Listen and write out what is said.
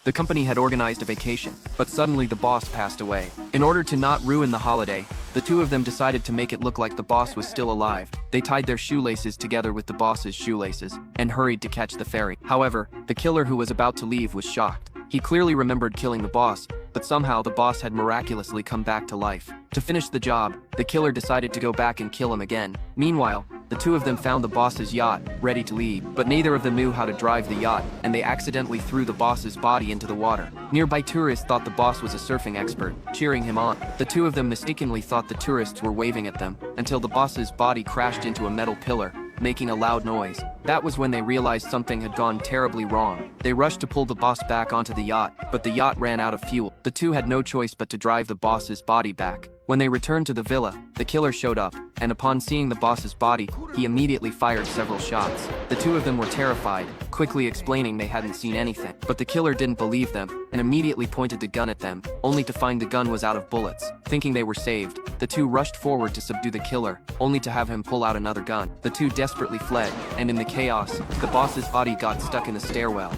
The company had organized a vacation, but suddenly the boss passed away. In order to not ruin the holiday, the two of them decided to make it look like the boss was still alive. They tied their shoelaces together with the boss's shoelaces and hurried to catch the ferry. However, the killer who was about to leave was shocked. He clearly remembered killing the boss, but somehow the boss had miraculously come back to life. To finish the job, the killer decided to go back and kill him again. Meanwhile, the two of them found the boss's yacht, ready to leave, but neither of them knew how to drive the yacht, and they accidentally threw the boss's body into the water. Nearby tourists thought the boss was a surfing expert, cheering him on. The two of them mistakenly thought the tourists were waving at them, until the boss's body crashed into a metal pillar, making a loud noise. That was when they realized something had gone terribly wrong. They rushed to pull the boss back onto the yacht, but the yacht ran out of fuel. The two had no choice but to drive the boss's body back. When they returned to the villa, the killer showed up, and upon seeing the boss's body, he immediately fired several shots. The two of them were terrified, quickly explaining they hadn't seen anything. But the killer didn't believe them, and immediately pointed the gun at them, only to find the gun was out of bullets. Thinking they were saved, the two rushed forward to subdue the killer, only to have him pull out another gun. The two desperately fled, and in the chaos, the boss's body got stuck in the stairwell.